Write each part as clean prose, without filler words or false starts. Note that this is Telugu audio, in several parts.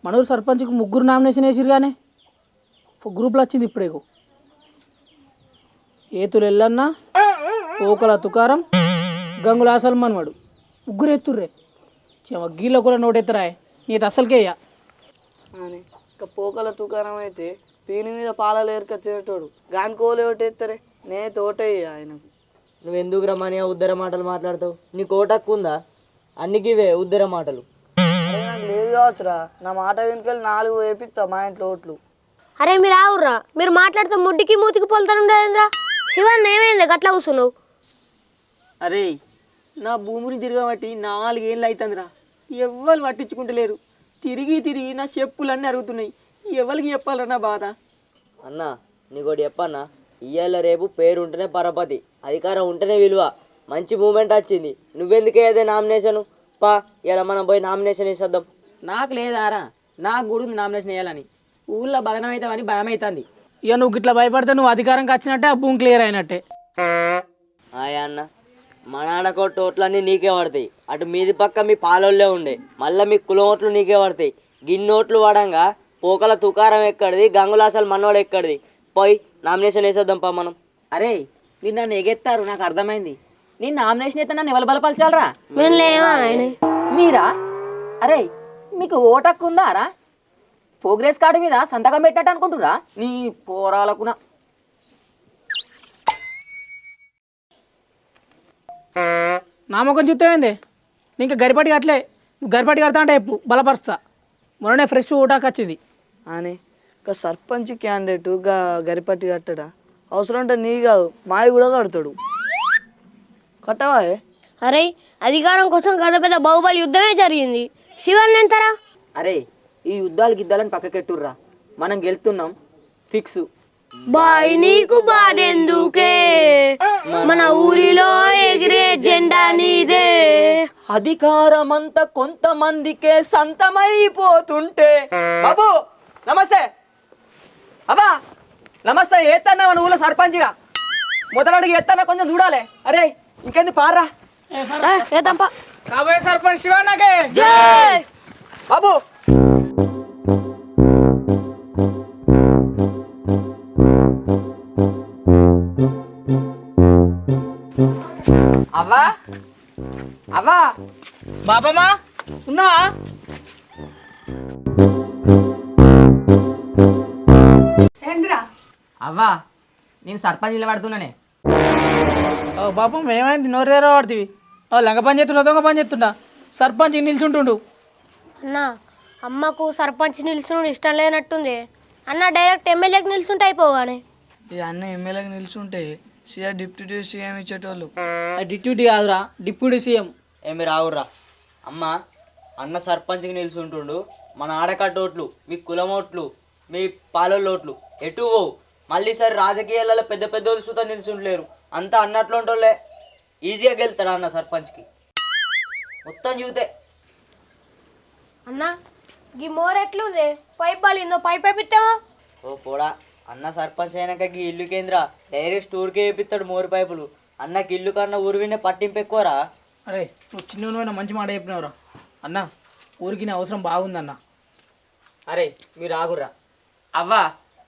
మనూరు సర్పంచ్కి 3 నామినేషన్ వేసిరు కానీ గ్రూప్లో వచ్చింది ఇప్పుడే. ఏతులు ఎల్లన్న, పోకల తుకారం, గంగుల సల్మాన్ వాడు 3 ఎత్తుర్రే. గీలో కూడా నోటెత్తరా నీకు అసలుకేయ్యా అని. ఇంకా పోకల తుకారం అయితే పీని మీద పాలలు ఏరుకొచ్చేటోడు, గానికోలు ఓటేస్తారే. నేను తోటయ్య ఆయనకు. నువ్వు ఎందుకు రమ్మని ఉద్దర మాటలు మాట్లాడతావు? నీకు ఓటక్కు ఉందా? అన్నికివే ఉద్దర మాటలు. నాకు లేదు కావచ్చురా, నా మాట వెనుకలు 4 వేపిస్తా మా ఇంట్లో ఓట్లు. అరే మీరు ఆవుర్రా, మీరు మాట్లాడితే ముడ్డికి మూతికి పొలుతాను ఉండేంద్రా. శివన్ ఏమైంది గట్లా కూర్చున్నావు? అరే నా భూమిని తిరగబట్టి 4 ఏళ్ళు అవుతుందిరా, ఎవ్వరు పట్టించుకుంటలేరు. తిరిగి తిరిగి నా చెప్పులన్నీ అరుగుతున్నాయి. ఎవరికి చెప్పాలరా నా బాధ? అన్న నీకోటి చెప్పన్నా, ఇయ్యాల రేపు పేరు ఉంటేనే పరపతి, అధికారం ఉంటేనే విలువ. మంచి మూమెంట్ వచ్చింది, నువ్వెందుకే అదే నామినేషన్? పా ఇలా మనం పోయి నామినేషన్ వేసేద్దాం. నాకు లేదారా, నాకు కూడా ఉంది నామినేషన్ వేయాలని. ఊళ్ళో బలనం అవుతామని భయం అవుతుంది. ఇక నువ్వు ఇట్లా భయపడితే నువ్వు అధికారంకి వచ్చినట్టే, ఆ భూమి క్లియర్ అయినట్టే. ఆయా అన్న, మా నాన్న కొట్టు ఓట్లన్నీ నీకే పడతాయి. అటు మీది పక్క మీ పాలోళ్ళే ఉండే, మళ్ళీ మీ కులం ఓట్లు నీకే పడతాయి. గిన్నోట్లు పడంగా పోకల తుకారం ఎక్కడిది, గంగుల అసలు మనోడు ఎక్కడిది? పోయి నామినేషన్ వేసేద్దాం పా మనం. అరే మీరు నన్ను ఎగెత్తారు, నాకు అర్థమైంది. నేను నామినేషన్ అయితే నన్ను ఎవరు బలపరచాలరా? మీరా? అరే మీకు ఓటక్కు ఉందా రా? ప్రోగ్రెస్ కార్డు మీద సంతకం పెట్టినట్టు అనుకుంటురా నీ పోరాలకున. నామకం చూస్తావేంది? ఇంకా గరిపాటి కట్టలే, నువ్వు గరిపాటి కడతా అంటే చెప్పు, బలపరుస్తా. మొన్ననే ఫ్రెష్ ఓటాకు వచ్చింది అని. ఇంకా సర్పంచ్ క్యాండిడేట్ గరిపట్టి కట్టడా? అవసరం అంటే నీ కాదు, మావి కూడా కడతాడు. కట్టవా? అరే అధికారం కోసం గద పెద్ద బాహుబలి యుద్ధమే జరిగింది. శివన్ ఎంతరా? అరే ఈ యుద్ధాలు గిద్దాలని పక్కకెట్టుర్రా, మనం గెలుతున్నాం ఫిక్స్. బాయ్ నీకు బాధెందుకే, మన ఊరిలో ఎగిరే జెండా నీదే. అధికారం అంతా కొంతమందికే సంతమైపోతుంటే. బాబు నమస్తే. అబ్బా నమస్తే. ఏత్తన్నా మన ఊళ్ళో సర్పంచ్గా మొదలడిగి ఎత్తన్నా, కొంచెం చూడాలి. అరే ఇంకెంది పార్రా. కాబోయే సర్పంచ్ శివన్నకే జై. బాబు అవ్వా అవ్వా. బాబమ్మా ఉన్నా? అవ్వా నేను సర్పంచ్ నిలబడుతున్నానే. బాబమ్మ ఏమైంది? నోరు దగ్గర పడుతుంది. లంగ పని చేస్తుండ, దొంగ పని చేస్తుండా? సర్పంచ్ నిల్చుంటుండు. అన్న అమ్మకు సర్పంచ్ నిల్చుని ఇష్టం లేనట్టుంది. అన్న డైరెక్ట్ ఎమ్మెల్యేకి నిల్చుంటే అయిపోగానే. ఈ అన్న ఎమ్మెల్యేకి నిల్చుంటే సీఆర్ డిప్యూటీ సీఎం ఇచ్చేటోళ్ళు. డిప్యూటీ కాదురా, డిప్యూటీ సీఎం. ఏమి రావురా అమ్మ, అన్న సర్పంచ్కి నిల్చుంటుండు. మన ఆడకట్ట ఓట్లు, మీ కులం ఓట్లు, మీ పాలోళ్ళ ఓట్లు ఎటు పోవు. మళ్ళీ సరే రాజకీయాలలో పెద్ద పెద్ద వాళ్ళు సుతా నిల్చుంటలేరు, అంతా అన్నట్లు ఉంటోళ్ళే. ఈజీగా గెలుతాడు అన్న సర్పంచ్కి మొత్తం చూతే. అన్న గీ మోరెట్లుంది? Pipe బాలిందో pipe అయిపిస్తావా? ఓ పోడా, అన్న సర్పంచ్ అయినాక ఈ ఇల్లు కేంద్ర డైరెక్ట్ ఊరికే వేపిస్తాడు మోరు పైపులు. అన్నకి ఇల్లు కన్నా ఊరు వినే పట్టింపు ఎక్కువరా. అరే నువ్వు చిన్న మంచి మాట చెప్పినవురా అన్న, ఊరికి నీ అవసరం బాగుందన్న. అరే మీరు ఆగుర్రా. అవ్వా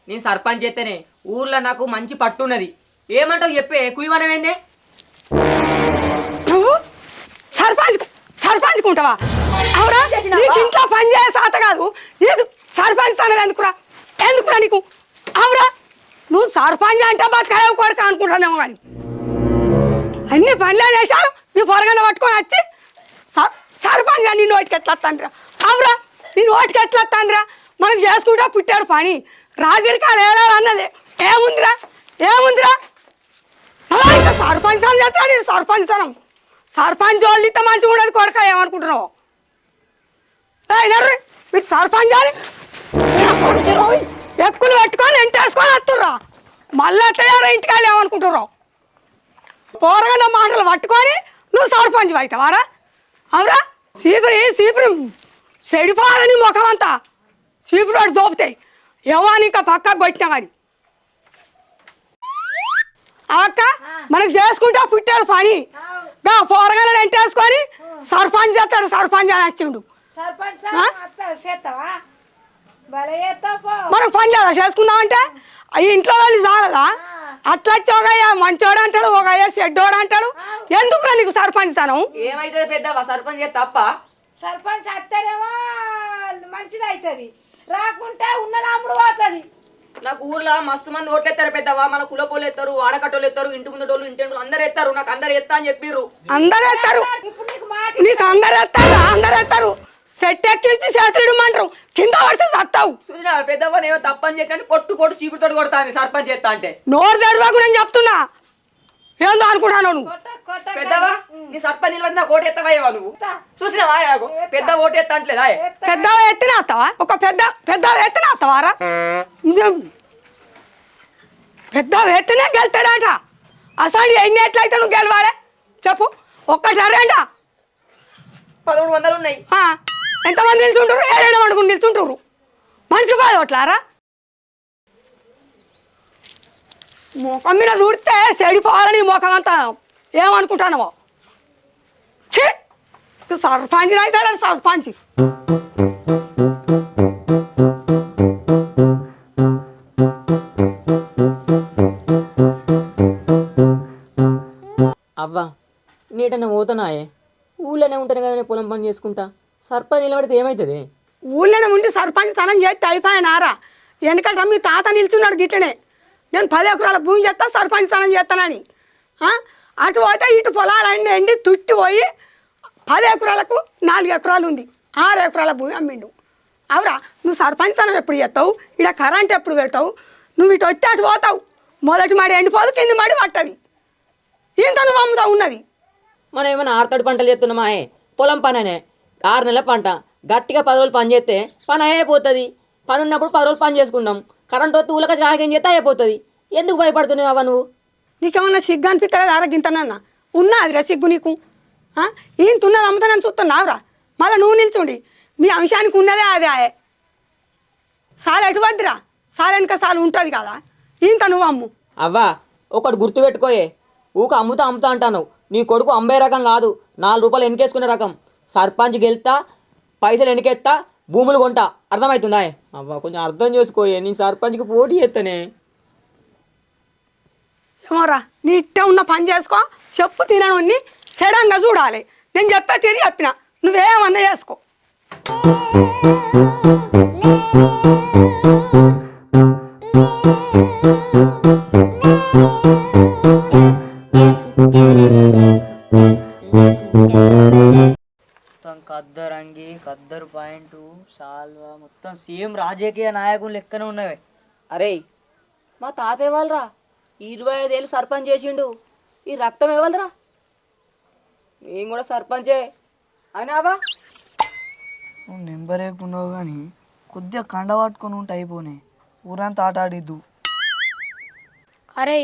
నేను సర్పంచ్ చేస్తేనే ఊర్లో నాకు మంచి పట్టున్నది. ఏమంటావు చెప్పే, కుయవనమేందే? నువ్వు సర్పంచ్ కుంటావా? అవురా, నీకు ఇంట్లో పని చేసే సాత కాదు, నీకు సర్పంచ్ స్థానం ఎందుకురా? నీకు అవురా? నువ్వు సర్పంచ్ అంటే బతకలేవు కొడుకు అనుకుంటానేమో, కానీ అన్ని పనులే చేశాను. నీ పొరగన్న పట్టుకొని వచ్చి సర్పంచ్ నీ నోటికి ఎట్లా వస్తాందిరా? అవురా, నీ నోటికి ఎట్లా వస్తాందిరా? మనకు చేసుకుంటా పుట్టాడు పని, రాజరికాలు అన్నది ఏముందిరా? సర్పంచ్ స్థానం చేస్తాడు. నేను సర్పంచ్ స్థానం, సర్పంచ్ వాళ్ళు ఇంత మంచిగా ఉండదు కొడక, ఏమనుకుంటున్నావు? మీరు సర్పంచ్ అని ఎక్కులు పెట్టుకొని ఎంటేసుకొని వస్తుర్రా, మళ్ళీ అట్లా ఇంటికాళ్ళు ఏమనుకుంటున్నావు? పోరగా మాటలు పట్టుకొని నువ్వు సర్పంచ్ అవుతావారా? అవురా, సీపురు చెడిపోవాలని ముఖం అంతా సీపురు వాడు చూపుతాయి. ఎవరు ఇంకా పక్కకు కొట్టినా కానీ అక్క మనకు చేసుకుంటా పుట్టాడు పని. పోరగాలను ఎంటేసుకొని సర్పంచ్ చేస్తాడు, సర్పంచ్ అని వచ్చిండు. మనం పని లేదా చేసుకుందామంటే ఈ ఇంట్లో వాళ్ళు చాలదా అట్లా వచ్చి ఒక మంచోడు అంటాడు ఒక చెడ్డోడు అంటాడు ఎందుకురా నీకు సర్పంచ్ స్థానం ఏమైతుంది పెద్దవా సర్పంచ్ తప్ప సర్పంచ్ అత్తనేమో మంచిది అవుతుంది రాకుంటే ఉన్న నాముడు పోతుంది నాకు ఊర్లో మస్తు మంది ఓట్లు ఎత్తారు పెద్దవా మన కులపోలు ఎత్తారు ఆడకట్టోళ్ళు ఎత్తారు ఇంటి ముందటోళ్ళు ఇంటి వెనుకలు అందరు ఎత్తారు నాకు అందరు ఎత్తా అని చెప్పిర్రు అందరు ఎత్తారు ఇప్పుడు నీకు మాట నీకు అందరు ఎత్తారు సెట్ ఎక్కించి చేతుడు అంటారు కింద పడితే చస్తావు చూసినా పెద్దవా నేను తప్పని చెప్పి కొట్టు చీపుతో కొడతాను సర్పంచ్ ఎత్తా అంటే నోరు తెరవకు నేను చెప్తున్నా ఏందో అనుకుంటాను నువ్వు పెద్దవా నీ సర్పంచ్ నిలబడి నాకు ఓటు ఎత్తవా నువ్వు చూసినావా పెద్ద ఓటు ఎత్తా అంటలేదా పెద్ద ఎత్తిన వస్తావా ఒక పెద్ద ఎత్తిన వస్తావారా పెద్ద ఎత్తినే గెలుతాడట అసలు ఎన్ని ఎట్లయితే నువ్వు గెలవాలే చెప్పు ఒక్కటి రెండా 1100 ఉన్నాయి ఎంతమంది నిల్చుంటారు 7 మండుకుని నిల్చుంటారు మనిషి బాధ అట్లారా ముఖం మీద చూడితే చెడిపోవాలని ముఖం అంతా ఏమనుకుంటానో సర్పంచ్ అవుతాడు సర్పంచ్ అవ్వా నీటన్నా పోతున్నాయే ఊళ్ళోనే ఉంటాను కదా నేను పొలం పని చేసుకుంటా సర్పంచ్ నిలబడితే ఏమవుతుంది ఊళ్ళోనే ఉండి సర్పంచ్ స్థానం చేస్తే అయిపోయినారా ఎందుకంటే మీ తాత నిల్చున్నాడు గిట్లనే నేను 10 ఎకరాల భూమి చేస్తా సర్పంచ్ స్థానం చేస్తానని అటు పోతే ఇటు పొలాలన్నీ ఎండి తుట్టి పోయి 10 ఎకరాలకు 4 ఎకరాలు ఉంది 6 ఎకరాల భూమి అమ్మిండు అవురా నువ్వు సర్పంచ్ స్థానం ఎప్పుడు చేస్తావు ఇక్కడ కరెంట్ ఎప్పుడు పెడతావు నువ్వు ఇటు వచ్చి అటు పోతావు మొదటి మాడి ఎండిపోదు కింది మాడి పట్టది ఇంత నువ్వు అమ్ముతావు ఉన్నది మనం ఏమైనా ఆరుతడి పంటలు చేస్తున్నామా పొలం పని అనే 6 నెలల పంట గట్టిగా 10 రోజులు పని చేస్తే పని అయిపోతుంది పని ఉన్నప్పుడు 10 రోజులు పని చేసుకుంటాం కరెంట్ వస్తే ఊళ్ళకి రాగం చేస్తే అయిపోతుంది ఎందుకు భయపడుతున్నావు అవ్వ నువ్వు నీకేమన్నా సిగ్గు అనిపిస్తలేదు ఆరోగ్యంతనన్నా ఉన్నదిరా సిగ్గు నీకు ఈయన ఉన్నది అమ్ముతానని చూస్తున్నావురా మళ్ళీ నువ్వు నిల్చుండి మీ అంశానికి ఉన్నదే అదే ఆయే సార్ ఎటు వద్దురా సార్ వెనక సార్ ఉంటుంది కదా ఇంత నువ్వు అమ్ము అవ్వా ఒకటి గుర్తుపెట్టుకోయే ఊక అమ్ముతా అంటాను నీ కొడుకు అమ్మే రకం కాదు 4 రూపాయలు ఎన్నికేసుకునే రకం సర్పంచ్ గెలుతా పైసలు ఎన్నికెత్తా భూములు కొంటా అర్థమవుతుందా అవ్వ కొంచెం అర్థం చేసుకోయే నీ సర్పంచ్కి పోటీ చేస్తానే ఏమోరా నీ ఇట్టే ఉన్న పని చేసుకో చెప్పు తినను సడన్గా చూడాలి నేను చెప్పే తిరిగి చెప్పిన నువ్వేమన్నా చేసుకో మొత్తం ఖద్దరు అంగి ఖద్దరు పాయింట్ సాల్వా మొత్తం సేమ్ రాజకీయ నాయకులు లెక్కనే ఉన్నవి. అరే మా తాతయ్య వాళ్ళరా 25 ఏళ్ళు సర్పంచ్ చేసిండు ఈ రక్తం ఇవ్వాలరా నేను కూడా సర్పంచే అయినావా నువ్వు నెంబర్ వేయకున్నావు కానీ కొద్దిగా కండ పట్టుకొని ఉంటే అయిపోనే ఊరంతా ఆట ఆడిద్దు. అరే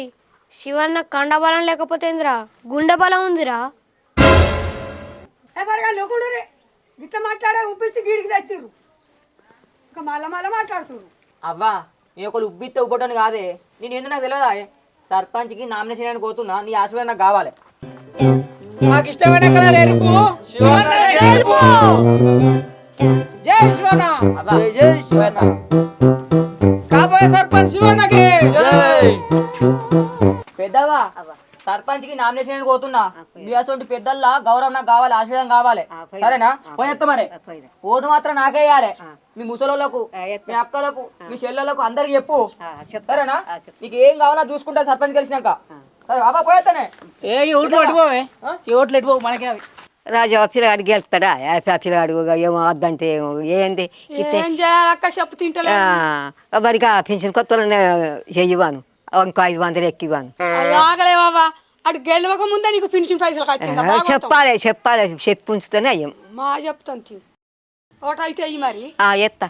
శివన్న కండబలం లేకపోతే ఏందిరా గుండె బలం ఉందిరా ఎవరిగా లేకుండా ఇట్లా మాట్లాడే ఉప్పించి గీడికి తెచ్చిర్రు ఇంకా మళ్ళా మాట్లాడుతుర్రు అవ్వా నేను ఒకరు ఉబ్బిస్తే ఉబ్బటని కాదే నేను ఏందో నాకు తెలియదా సర్పంచ్కి నామినేషన్ అని కోతున్నా నీ ఆశీర్వాదం నాకు కావాలి నాకు ఇష్టమైన కలర్ ఎరుపు జై శివన్న అవ్వా జై శివన్న కాబోయే సర్పంచ్ శివన్నకి పెద్దవా సర్పంచ్కి నామినేషన్ అని కోతున్నా మీ అసలు పెద్దల్లా గౌరవం నాకు కావాలి ఆశీర్వాదం కావాలి సరేనా పోయేస్తా మరి ఓటు మాత్రం నాకే వేయాలి మీ ముసలోళ్ళకు మీ అక్కలకు మీ చెల్లెలకు అందరికి చెప్పు సరేనా నీకు ఏం కావాలో చూసుకుంటా సర్పంచ్ కలిసినాక సరే బాబా పోయేస్తానే ఏ ఈ ఓట్లు ఎట్టుకోవే ఈ ఓట్లు ఎట్టుకో మనకే అవి రాజా పిల్లగాడు గెలుస్తాడా ఆ పిల్లగాడు ఏమో వద్దంటే ఏమో ఏంది ఏం చేయాలక్క చెప్పు తింటలే మరిగా పెన్షన్ కొత్తలోనే చెయ్యవాను ఇంకో 500 ఎక్కివాను ఆగలే బాబా అటు గెలవక ముందే నీకు పెన్షన్ పైసలు కట్టిందా చెప్పాలి చెప్పి ఉంచుతానే అయ్యం మా చెప్తాను ఒకటి అయితే అయ్యి మరి ఎత్తా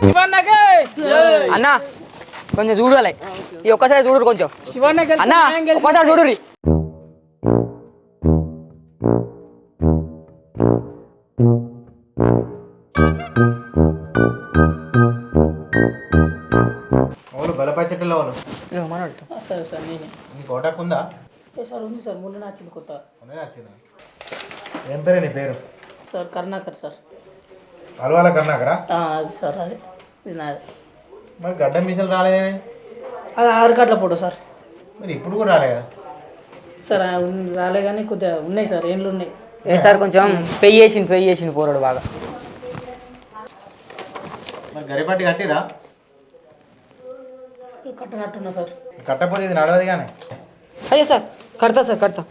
శివన్నకి అన్నా కొంచెం చూడాలి ఈ ఒక్కసారి చూడరు కొంచెం శివన్నకి అన్నా ఒక్కసారి చూడుర్రి అవును బలపచ్చట్లో అవును సరే నేనే నీకు ఓటాకుందా సార్ ఉంది సార్ మొన్న వచ్చింది కొత్త. ఏం పేరు నీ పేరు? Sir Karunakar sir. అలవాల కర్ణాకరా? అది సార్ అది ఇది నాది. మరి గడ్డం మిషన్ రాలేదేమి? అది ఆధార్ కార్డులో ఫోటో సార్. మరి ఇప్పుడు కూడా రాలేదా? సార్ రాలే కానీ కొద్దిగా ఉన్నాయి సార్, ఏండ్లు ఉన్నాయి. ఏ సార్ కొంచెం పెయ్యి చేసింది పోరాడు బాగా. మరి గరిపట్టి కట్టిరా? కట్టినట్టున్నా సార్. కట్టపోతే ఇది నడవదు కానీ. అయ్యో సార్ కడతా సార్ కడతా.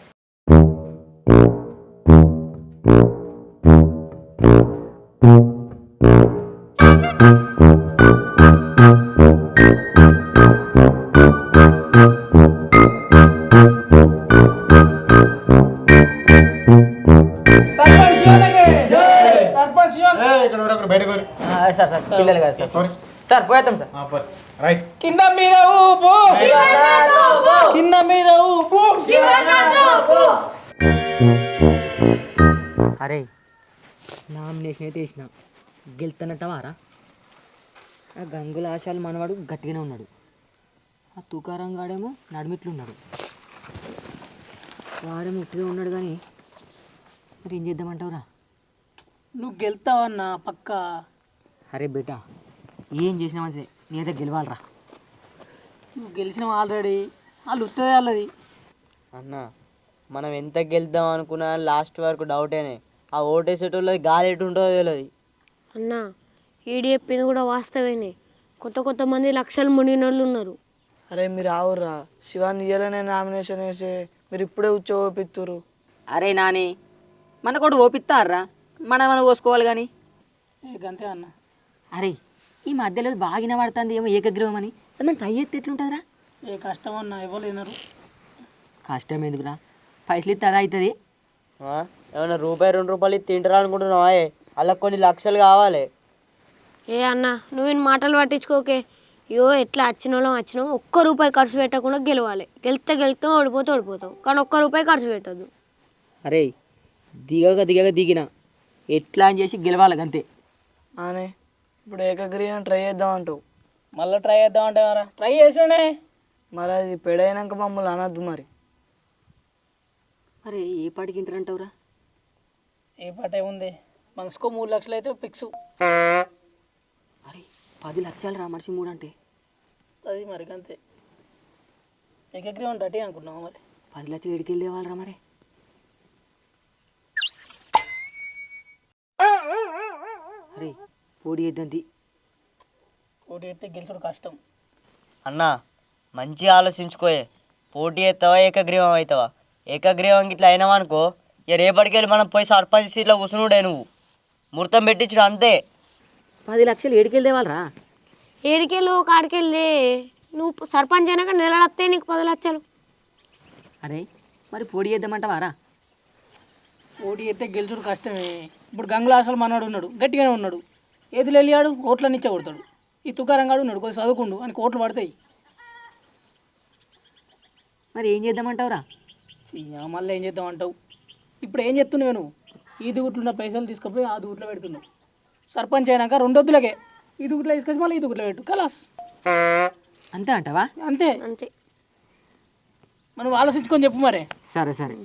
సర్పంచ్ ఇక్కడ ఒకరు బయటకు పోరు. సార్ సార్ పిల్లలు కదా సార్. పోరు. సార్ పోయేద్దాం సార్. పోరు. రైట్. కింద మీద ఊపు, కింద మీద ఊపు. అరే నామినేషన్ అయితే వేసిన గెలుతున్నట్టవారా? ఆ గంగుల ఆశాలు మనవాడు గట్టిగానే ఉన్నాడు, ఆ తుకారం గాడేమో నడిమిట్లున్నాడు, వాడేమో ఉట్టిగా ఉన్నాడు. కానీ మరి ఏం చేద్దామంటావురా? నువ్వు గెలుతావన్నా పక్క. అరే బేటా ఏం చేసినా మంచిదే, నేనైతే గెలవాలరా. నువ్వు గెలిచినావు ఆల్రెడీ, వాళ్ళు ఉత్తదే వాళ్ళది. అన్న మనం ఎంత గెలుద్దాం అనుకున్నా లాస్ట్ వరకు డౌటేనే. ఆ ఓటేసేటోళ్ళది గాలి ఎటు ఉంటుందో తెలియదు. అన్న ఈడీ చెప్పింది కూడా వాస్తవేనే. కొత్త మంది లక్షలు మునిగిన వాళ్ళు ఉన్నారు. అరే మీరు ఆవుర్రా, శివాన్ని ఇయ్యాలనే నామినేషన్ వేసి మీరు ఇప్పుడే ఉచ్చోపిత్తురు. అరే నాని మనకోటి ఓపిస్తారా, మనం కోసుకోవాలి కానీ. అంతే అన్న. అరే ఈ మధ్యలో బాగా పడుతుంది ఏమో ఏకగ్రీవం అని, మనం ట్రై చేస్తే ఎట్లుంటుందిరా? ఏ కష్టం అన్న, ఎవరు వినరు. కష్టం ఎందుకురా, పైసలు ఇస్తే అదే అవుతుంది. ఏమన్నా రూపాయి 2 రూపాయలు తింటారా అనుకుంటున్నావా? అలా కొన్ని లక్షలు కావాలి. ఏ అన్న నువ్వు మాటలు పట్టించుకోకే. అయ్యో ఎట్లా వచ్చినావు, ఒక్క రూపాయి ఖర్చు పెట్టకుండా గెలవాలి. గెలుస్తావు, ఓడిపోతావు, కానీ ఒక్క రూపాయి ఖర్చు పెట్టద్దు. అరే దిగిన ఎట్లా అని చేసి గెలవాలి అంతే. అనే ఇప్పుడు ఏకగ్రీవం ట్రై చేద్దాం అంటావు. మళ్ళీ ట్రై చేద్దాం అంటే ట్రై చేసానే. మరి అది పెడైనాక మమ్మల్ని అనద్దు మరి. అరే ఏ పాటికి ఇంటారంటావురా? ఏ పాట ఏముంది, మనసుకో 3 లక్షలు అయితే ఫిక్స్. అరే 10 లక్షలు రా మనిషి 3 అంటే. అది మరి అంతే. ఏకగ్రీవం డటీ అనుకున్నావు మరి. 10 లక్షలు ఎడికి వెళ్ళి తేవాలరా మరి? అరే పోటీ చేద్దంతి. పోటీ అయితే గెలుచుడు కష్టం. అన్న మంచి ఆలోచించుకోయే. పోటీ అవుతావా ఏకగ్రీవం అవుతావా? ఏకగ్రీవం ఇట్లా అయినావనుకో, ఇక రేపటికెళ్ళి మనం పోయి సర్పంచ్ సీట్లో కూర్చునుడే. నువ్వు ముహూర్తం పెట్టించుడు అంతే. 10 లక్షలు ఎడికి వెళ్ళి తేవాలరా? ఏడికెళ్ళు కాడికెళ్ళి నువ్వు సర్పంచ్ అయినాక నెలలు వస్తాయి నీకు 10 లక్షలు. అరే మరి పోటీ చేద్దామంటావారా? పోటీ అయితే గెలుచుడు కష్టమే. ఇప్పుడు గంగుల అసలు మనవాడు ఉన్నాడు, గట్టిగానే ఉన్నాడు. ఏది వెళ్ళాడు ఓట్లన్నీ ఇచ్చా కొడతాడు. ఈ తుకారంగాడు ఉన్నాడు, కొంచెం చదువుకుండు అని ఓట్లు పడతాయి. మరి ఏం చేద్దామంటావురా? మళ్ళీ ఏం చేద్దాం అంటావు? ఇప్పుడు ఏం చెప్తున్నావు నువ్వు? ఈ దుగుట్లున్న పైసలు తీసుకుపోయి ఆ దుగుట్లో పెడుతున్నావు. సర్పంచ్ అయినాక 2 వద్దులకే ఈ దుగుట్లో తీసుకొచ్చి మళ్ళీ ఈ దుగుట్లో పెట్టు, కలాస్. అంతే అంటావా? అంతే. మనం ఆలోచించుకొని చెప్పు మరే. సరే సరే.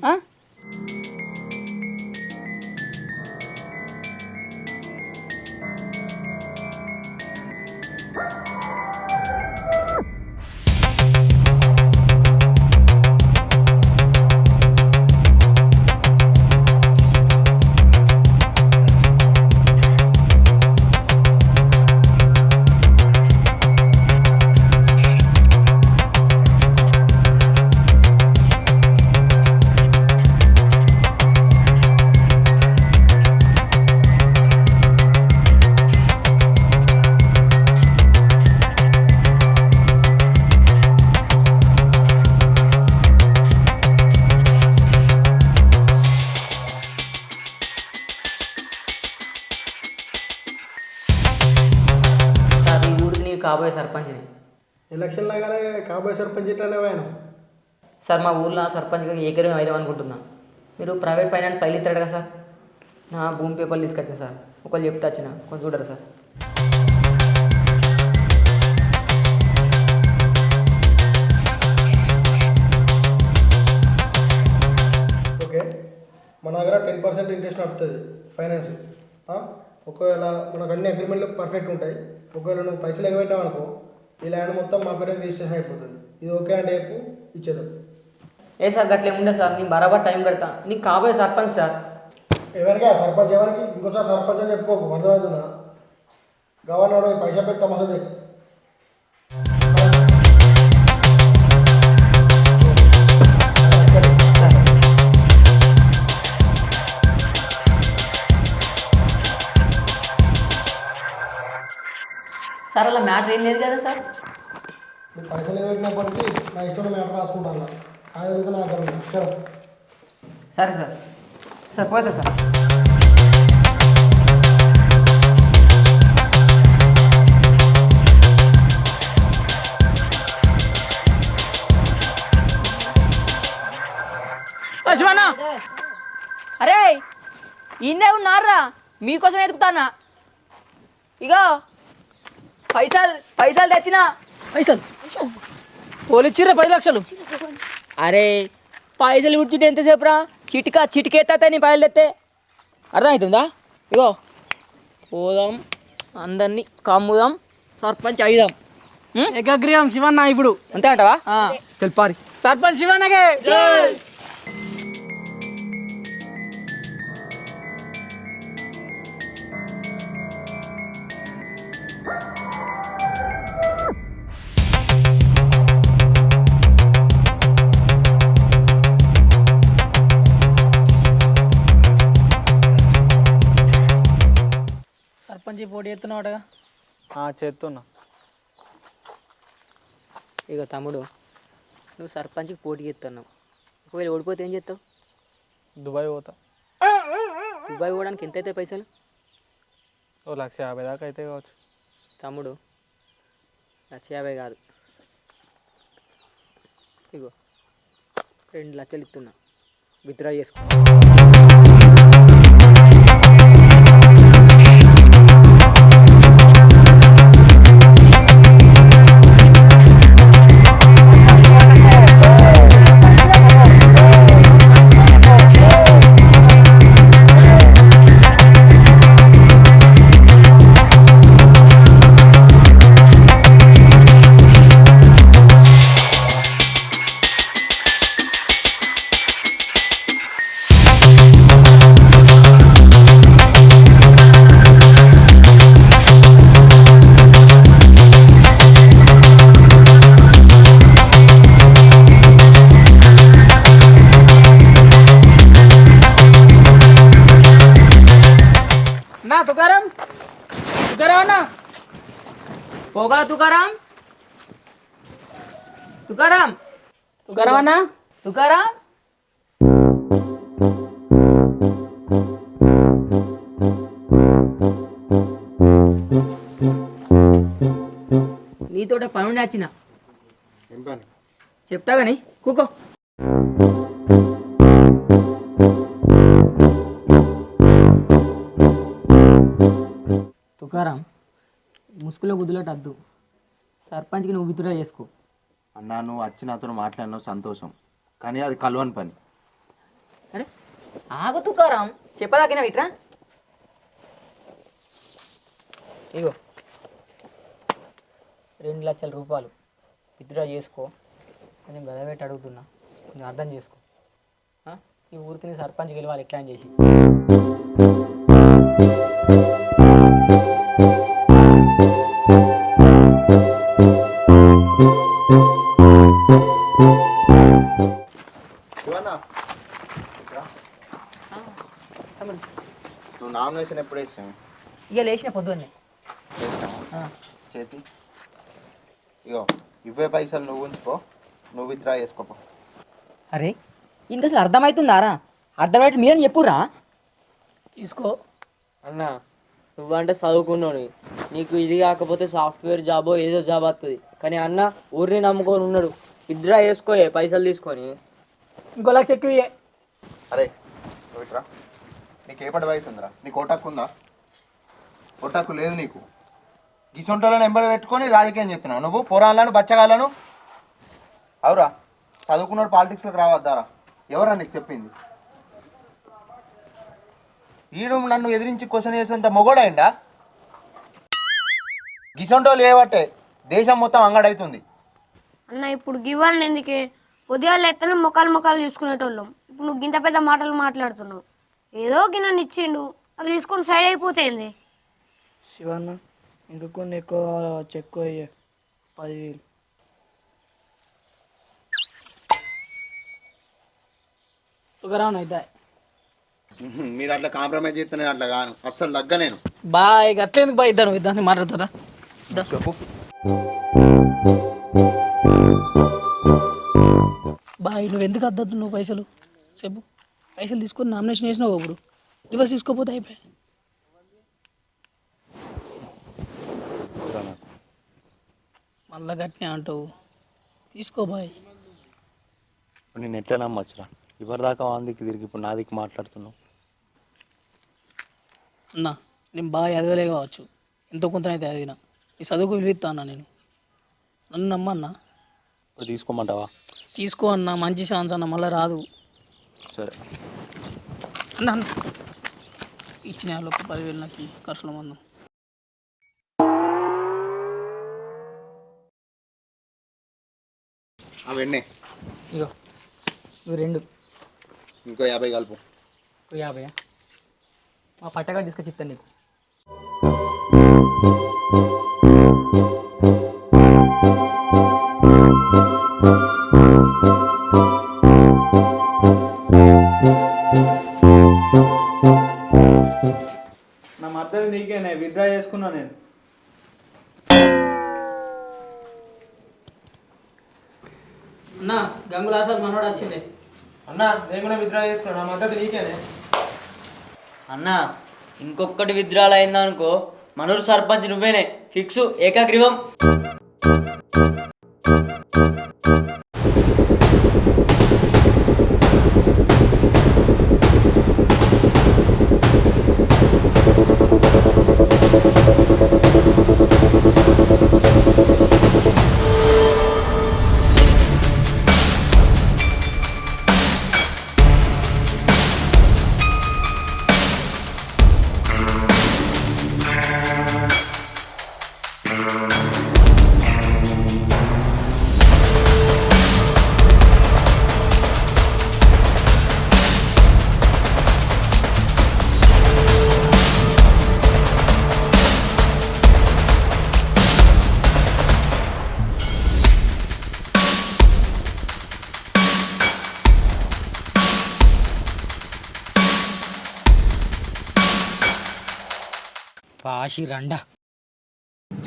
కాబోయే సర్పంచ్ని. ఎలక్షన్ లాగానే కాబోయే సర్పంచ్ ఇట్లానే పోయాను. సార్ మా ఊర్లో సర్పంచ్గా ఏకగ్రీవం అయిదాం అనుకుంటున్నా. మీరు ప్రైవేట్ ఫైనాన్స్ ఫైల్ ఇస్తాడు కదా సార్, నా భూమి పేపర్లు తీసుకొచ్చిన సార్. ఒకళ్ళు చెప్తే వచ్చిన కొంచెం చూడరు సార్. దగ్గర 10% ఇంట్రెస్ట్ నడుతుంది ఫైనాన్స్. ఒకవేళ మనకు అన్ని అగ్రిమెంట్లు పర్ఫెక్ట్ ఉంటాయి. ఒకవేళ నువ్వు పైసలు ఎగబెట్టావు అనుకో, ఈ ల్యాండ్ మొత్తం మా పేరు రిజిస్ట్రేషన్ అయిపోతుంది. ఇది ఓకే అంటే చెప్పు, ఇచ్చేద్దాం. ఏ సార్ గట్లే ఉండే సార్, నేను బరాబర్ టైం కడతా. నీకు కాబోయే సర్పంచ్ సార్. ఎవరికి సర్పంచ్ ఎవరికి? ఇంకోసారి సర్పంచ్ అని చెప్పుకోకు, అర్థమవుతుందా? గవర్నర్ పైసా పెట్టి తమసదే. సార్ అలా మ్యాటర్ ఏం లేదు కదా సార్. మీరు పైసలు పెట్టినప్పటికీ నా ఇష్టం మ్యాటర్ రాసుకుంటాను. అది నా దగ్గర ఉంది. సరే సార్, సార్ పోతా సార్. శివన్న అరే ఇన్నే ఉన్నారా, మీకోసం ఎదుగుతానా. ఇగో పైసలు తెచ్చినా. పైసలు పోలు ఇచ్చిర్రా 10 లక్షలు. అరే పైసలు ఉట్టింటే ఎంతసేపు రా, చిటికెత్తా నీ పైసలు తెస్తే అర్థమవుతుందా. ఇగో పోదాం, అందరినీ కమ్ముదాం, సర్పంచ్ అయిదాం. ఏకగ్రీవం శివన్న ఇప్పుడు అంతే అంటావా? తెలిపారి సర్పంచ్ శివన్నకే. సర్పంచ్ పోటీ చేస్తున్నావుగా? చేస్తున్నా. ఇక తమ్ముడు, నువ్వు సర్పంచ్కి పోటీ చేస్తున్నావు. ఒకవేళ ఓడిపోతే ఏం చేస్తావు? దుబాయ్ పోతా. దుబాయ్ పోవడానికి ఎంత అవుతాయి పైసలు? 1,50,000 దాకా అయితే కావచ్చు. తమ్ముడు 1,50,000 కాదు, ఇగో 2 లక్షలు ఇస్తున్నా, విత్డ్రా చేసుకో. పోగా తుకారాం అన్నా తుకారాం. నీతోట పనుండి వచ్చిన, చెప్తా కానీ కూకో. తుకారాం, ముసుగులో గుద్దులటద్దు, సర్పంచ్కి నువ్వు విత్డ్రా చేసుకో. అన్నా నువ్వు వచ్చి నాతో మాట్లాడినావు సంతోషం, కానీ అది కలవని పని. అరే ఆగు తుకారాం, చెప్పదాకినా విట్రా. ఇగో 2 లక్షల రూపాయలు విత్డ్రా చేసుకో. కొంచెం గదపెట్టి అడుగుతున్నా, కొంచెం అర్థం చేసుకో. ఈ ఊరికి నీ సర్పంచ్ గెలవాలి ఎట్లా అని చేసి. నువ్వు నామినేషన్ ఎప్పుడు వేసావు? ఇక లేచిన పొద్దున్నే చేతి ఇగో ఇవే పైసలు నువ్వు ఉంచుకో, నువ్వు విత్డ్రా చేసుకోపో. అరే ఇంకా అసలు అర్థమవుతుందారా? అర్థమయ్యేట్టు మీరని చెప్పురా. తీసుకో అన్న, నువ్వంటే చదువుకున్నావు, నీకు ఇది కాకపోతే సాఫ్ట్వేర్ జాబో ఏదో జాబ్ వస్తుంది. కానీ అన్న ఊరిని నమ్ముకొని ఉన్నాడు, విత్డ్రా చేసుకోయే పైసలు తీసుకొని. ఇంకో 1 లక్ష ఎక్కువ. అరే నువ్వు ఇట్రా, నీకు ఏ పడి వయసు ఉందిరా? నీకు ఓటాకు ఉందా? ఓటాకు లేదు నీకు. గిసొంటోళ్ళని ఎంబడి పెట్టుకొని రాజకీయం చెప్తున్నావు నువ్వు. పోరాళ్ళను బచ్చగాళ్ళను అవురా? చదువుకున్నాడు పాలిటిక్స్లోకి రావద్దారా? ఎవరా నీకు చెప్పింది? ఈడు నన్ను ఎదిరించి క్వశ్చన్ చేసేంత మొగోడైందా? గిసొంటోళ్ళు ఏవట్టే దేశం మొత్తం అంగడవుతుంది. అన్న ఇప్పుడు గివ్వాలి ఎందుకే? ఉదయాలు ఎత్తనే మొక్కలు చూసుకునేటోళ్ళం. ఇప్పుడు నువ్వు గింత పెద్ద మాటలు మాట్లాడుతున్నావు. ఏదో గిన్నె ఇచ్చిండు, అవి తీసుకొని సైడ్ అయిపోతాయింది. శివన్న ఇంకా కొన్ని ఎక్కువ చెక్కు అయ్యే 10,000. ఒకరాను అయితే మీరు అట్లా కాంప్రమైజ్ చేస్తే నేను అట్లా కాను, అస్సలు తగ్గ నేను. బాయ్ అట్లేందుకు బాయ్ ఇద్దాను ఇద్దాన్ని మాట్లాడుతుందా? చెప్పు. బాయ్ నువ్వు ఎందుకు అద్దద్దు నువ్వు పైసలు చెప్పు. పైసలు తీసుకొని నామినేషన్ చేసినావు ఇప్పుడు రివర్స్ తీసుకోపోతే అయిపోయి. మళ్ళా గట్టినే అంటావు, తీసుకో బాయ్. నేను ఎట్లా నమ్మచ్చురా? ఇవరిదాకా వాందికి తిరిగి ఇప్పుడు నా దిక్కు మాట్లాడుతున్నావు. అన్నా నేను బాగా ఎదగలే కావచ్చు, ఎంతో కొంతనైతే ఎదిగిన. ఈ చదువుకు విలువిస్తా అన్నా నేను, నన్ను నమ్మన్నా. ఇప్పుడు తీసుకోమంటావా? తీసుకో అన్న, మంచి ఛాన్స్ అన్న, మళ్ళీ రాదు. సరే అన్న ఇచ్చిన వాళ్ళు ఒక 10,000 నాకు ఖర్చుల మందం. అవన్నీ ఇగో ఇవి 2, ఇంకో 50 కలుపు. 50 మా పట్టగా తీసుకొచ్చి ఇస్తాను నీకు. నా మద్దతు నీకేనే, విత్డ్రా చేసుకున్నా నేను. అన్న గంగుల సార్ మనోడు వచ్చిండే. అన్న నేను కూడా విత్డ్రా చేసుకున్నా, నా మద్దతు నీకేనే. అన్న ఇంకొకటి విత్డ్రాల్ అయిందనుకో మనూరు సర్పంచ్ నువ్వేనే ఫిక్స్, ఏకాగ్రీవం.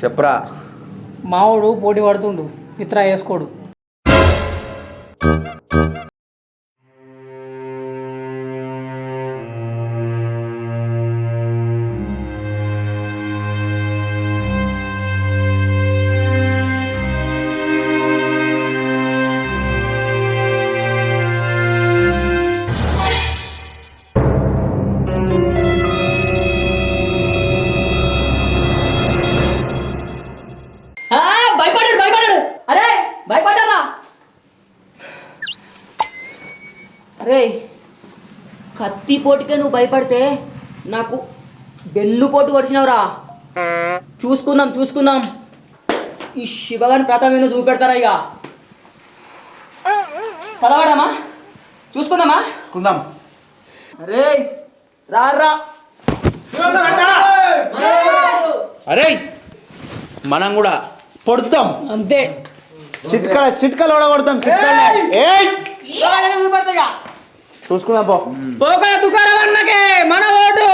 చెప్పరా? మావాడు పోటీ పడుతుండు, విత్డ్రా వేసుకోడు. భయపడాడు. అరే భయపడ్డారా? అరే కత్తి పోటీకే నువ్వు భయపడితే నాకు బెన్ను పోటు పడిచినవురా. చూసుకుందాం ఈ శివగాని ప్రతాప్ ఏందో చూపెడతారా? ఇక తలవాడమా, చూసుకుందామా. అరే రా అరే మనం కూడా పొడుతాం అంతే. సిట్కలు ఓడగొడతాం. చూసుకుందాం పో. తుకారం అన్నకే మన ఓటు.